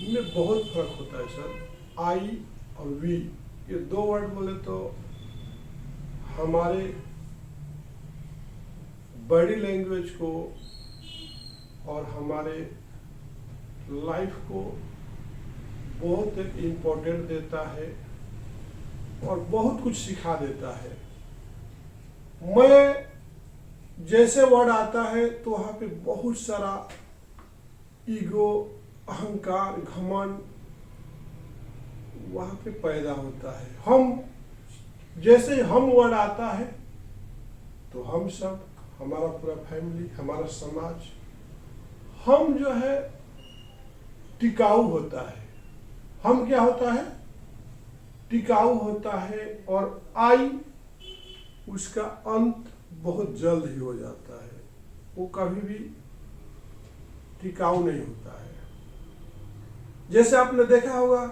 में बहुत फर्क होता है सर। आई और वी, ये दो वर्ड बोले तो हमारे बॉडी लैंग्वेज को और हमारे लाइफ को बहुत एक इम्पोर्टेंट देता है और बहुत कुछ सिखा देता है। मैं जैसे वर्ड आता है तो वहाँ पे बहुत सारा ईगो, अहंकार, घमंड वहाँ पे पैदा होता है। हम जैसे हम वर्ड आता है तो हम सब, हमारा पूरा फैमिली, हमारा समाज, हम जो है टिकाऊ होता है। हम क्या होता है? टिकाऊ होता है। और आई, उसका अंत बहुत जल्द ही हो जाता है, वो कभी भी टिकाऊ नहीं होता है। जैसे आपने देखा होगा,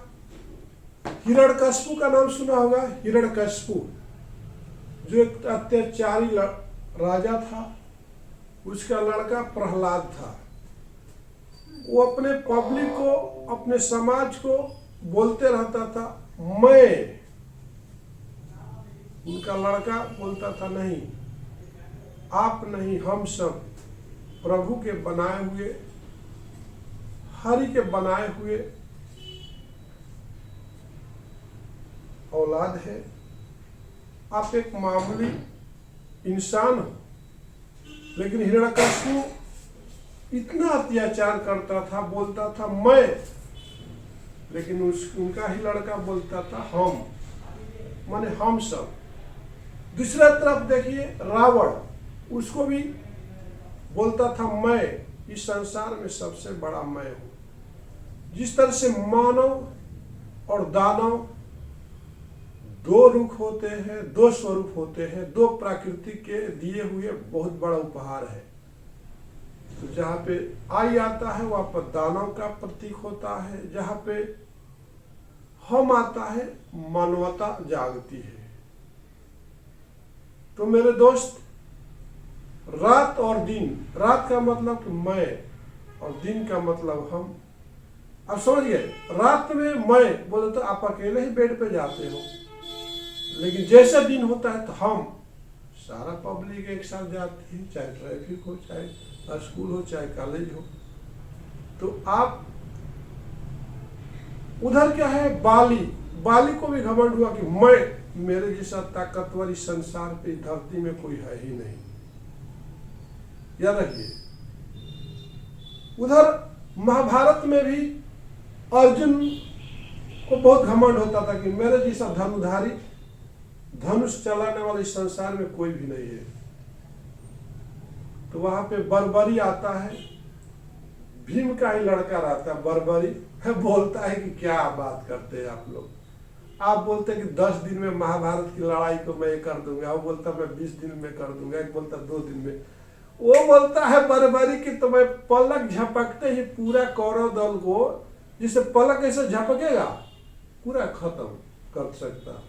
हिरण्यकशिपु का नाम सुना होगा। हिरण्यकशिपु जो एक अत्याचारी राजा था, उसका लड़का प्रहलाद था। वो अपने पब्लिक को, अपने समाज को बोलते रहता था मैं। उनका लड़का बोलता था नहीं, आप नहीं, हम सब प्रभु के बनाए हुए, हरि के बनाए हुए औलाद है। आप एक मामूली इंसान हो। लेकिन हिरण्यकशिपु इतना अत्याचार करता था, बोलता था मैं, लेकिन उनका ही लड़का बोलता था हम, माने हम सब। दूसरा तरफ देखिए रावण, उसको भी बोलता था मैं, इस संसार में सबसे बड़ा मैं हूं। जिस तरह से मानव और दानव दो रुख होते हैं, दो स्वरूप होते हैं, दो प्रकृति के दिए हुए बहुत बड़ा उपहार है। तो जहाँ पे आई आता है वहां पर दानव का प्रतीक होता है, जहाँ पे हम आता है मानवता जागती है। तो मेरे दोस्त, रात और दिन, रात का मतलब कि मैं और दिन का मतलब हम। अब समझिए, रात में मैं बोले तो आप अकेले ही बेड पे जाते हो, लेकिन जैसे दिन होता है तो हम सारा पब्लिक एक साथ जाती है, चाहे ट्रैफिक हो, चाहे स्कूल हो, चाहे कॉलेज हो। तो आप उधर क्या है, बाली को भी घमंड हुआ कि मैं, मेरे जैसा ताकतवर इस संसार पे, धरती में कोई है ही नहीं। याद रखिए, उधर महाभारत में भी अर्जुन को बहुत घमंड होता था कि मेरे जैसा धनुधारी, धनुष चलाने वाले इस संसार में कोई भी नहीं है। तो वहां पे बर्बरी आता है, भीम का ही लड़का रहता है बर्बरी, बोलता है कि क्या बात करते हैं आप लोग। आप बोलते हैं कि 10 दिन में महाभारत की लड़ाई को मैं कर दूंगा, वो बोलता मैं 20 दिन में कर दूंगा, एक बोलता 2 दिन में। वो बोलता है बर्बरी कि तो मैं पलक झपकते ही पूरा कौरव दल को, जिसे पलक ऐसे झपकेगा, पूरा खत्म कर सकता।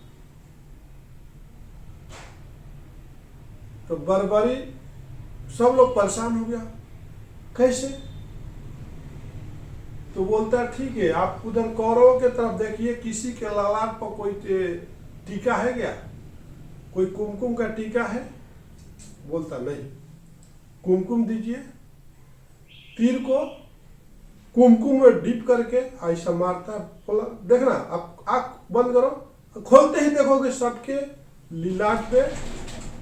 तो बर्बरी, सब लोग परेशान हो गया, कैसे? तो बोलता है ठीक है, आप उधर कौरवों के तरफ देखिए, किसी के ललाट पर कोई टीका है क्या? कोई कुमकुम का टीका है? बोलता नहीं। कुमकुम दीजिए। तीर को कुमकुम में डिप करके ऐसा मारता, बोला देखना, आप आंख बंद करो, खोलते ही देखोगे सबके लीलाट पे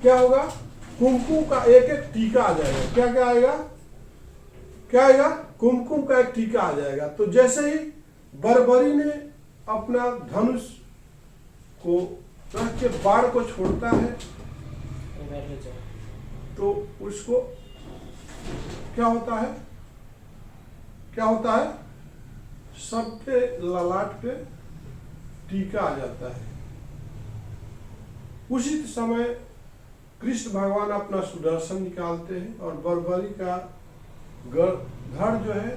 क्या होगा, कुमकुम का एक एक टीका आ जाएगा। क्या क्या आएगा? क्या आएगा? कुमकुम का एक टीका आ जाएगा। तो जैसे ही बर्बरी ने अपना धनुष को रख के बाण को छोड़ता है, तो उसको क्या होता है, क्या होता है, सबके ललाट पे टीका आ जाता है। उसी समय कृष्ण भगवान अपना सुदर्शन निकालते हैं और बर्बरी का धड़ जो है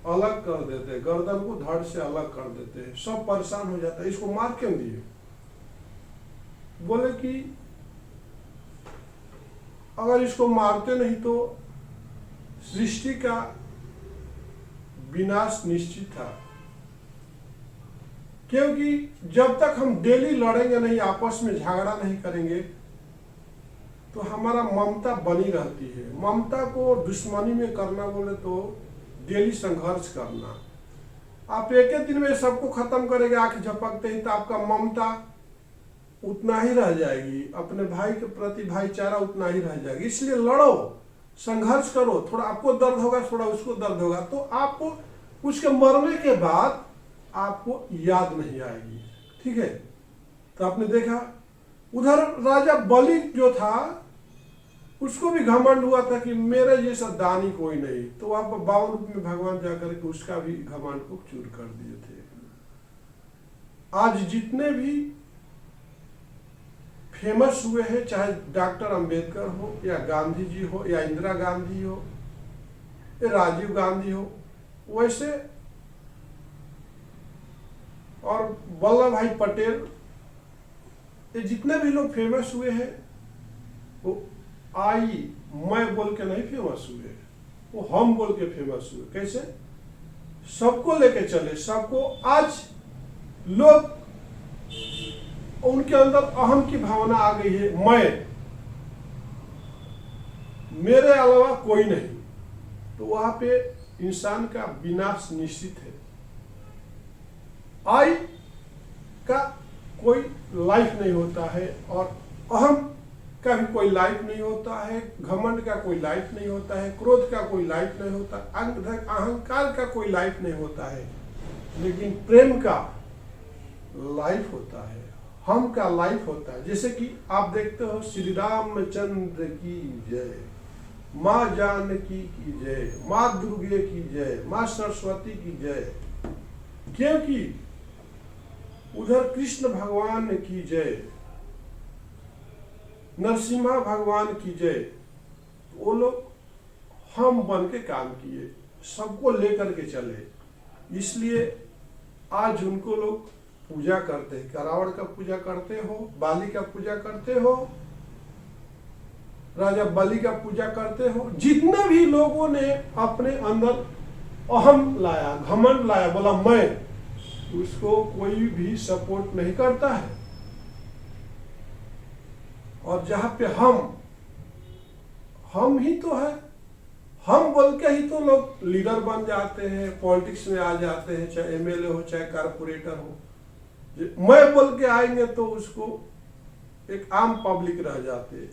अलग कर देते हैं, गर्दन को धड़ से अलग कर देते हैं। सब परेशान हो जाता है, इसको मार क्यों दिए? बोले कि अगर इसको मारते नहीं तो सृष्टि का विनाश निश्चित था। क्योंकि जब तक हम डेली लड़ेंगे नहीं, आपस में झगड़ा नहीं करेंगे, तो हमारा ममता बनी रहती है। ममता को दुश्मनी में करना बोले तो डेली संघर्ष करना। आप एक ही दिन में सबको खत्म करेंगे आंख झपकते ही, तो आपका ममता उतना ही रह जाएगी, अपने भाई के प्रति भाईचारा उतना ही रह जाएगी। इसलिए लड़ो, संघर्ष करो, थोड़ा आपको दर्द होगा, थोड़ा उसको दर्द होगा, तो आपको उसके मरने के बाद आपको याद नहीं आएगी। ठीक है, तो आपने देखा उधर राजा बलि जो था उसको भी घमंड हुआ था कि मेरे जैसा दानी कोई नहीं, तो वहां पर 52 रूप में भगवान जाकर के उसका भी घमंड को चूर कर दिए थे। आज जितने भी फेमस हुए हैं, चाहे डॉक्टर अंबेडकर हो या गांधी जी हो या इंदिरा गांधी हो या राजीव गांधी हो, वैसे और वल्लभ भाई पटेल, ये जितने भी लोग फेमस हुए हैं वो मैं बोल के नहीं फेमस हुए, वो हम बोल के फेमस हुए। कैसे? सबको लेके चले, सबको। आज लोग उनके अंदर अहम की भावना आ गई है, मेरे अलावा कोई नहीं, तो वहां पे इंसान का विनाश निश्चित है। आई का कोई लाइफ नहीं होता है और अहम का भी कोई लाइफ नहीं होता है, घमंड का कोई लाइफ नहीं होता है, क्रोध का कोई लाइफ नहीं होता, अहंकार का कोई लाइफ नहीं होता है, लेकिन प्रेम का लाइफ होता है, हम का लाइफ होता है। जैसे कि आप देखते हो श्री रामचंद्र की जय, माँ जानकी की जय, माँ दुर्गे की जय, माँ सरस्वती की जय, क्योंकि उधर कृष्ण भगवान की जय, नरसिम्हा भगवान की जय। वो लोग हम बन के काम किए, सबको लेकर के चले, इसलिए आज उनको लोग पूजा करते हैं। रावण का पूजा करते हो, बाली का पूजा करते हो, राजा बलि का पूजा करते हो। जितने भी लोगों ने अपने अंदर अहम लाया, घमंड लाया, बोला मैं, उसको कोई भी सपोर्ट नहीं करता है। और जहां पे हम ही तो है, हम बोल के ही तो लोग लीडर बन जाते हैं, पॉलिटिक्स में आ जाते हैं, चाहे एमएलए हो चाहे कारपोरेटर हो। मैं बोल के आएंगे तो उसको एक आम पब्लिक रह जाते हैं।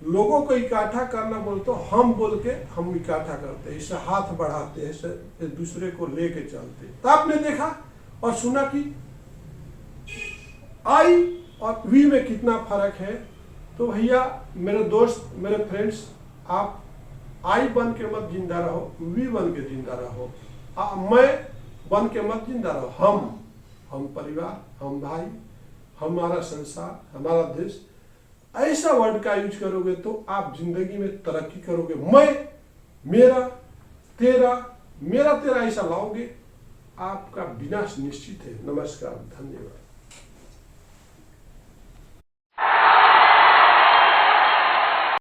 लोगों को इकट्ठा करना बोल तो हम बोल के हम इकट्ठा करते हैं, इससे हाथ बढ़ाते हैं, इससे दूसरे को लेके चलते हैं। तो आपने देखा और सुना कि आई और वी में कितना फर्क है। तो भैया, मेरे दोस्त, मेरे फ्रेंड्स, आप आई बन के मत जिंदा रहो, वी बन के जिंदा रहो, मैं बन के मत जिंदा रहो। हम परिवार, हम भाई, हमारा संसार, हमारा देश, ऐसा वर्ड का यूज करोगे तो आप जिंदगी में तरक्की करोगे। मैं, मेरा, तेरा, मेरा तेरा ऐसा लाओगे, आपका विनाश निश्चित है। नमस्कार, धन्यवाद।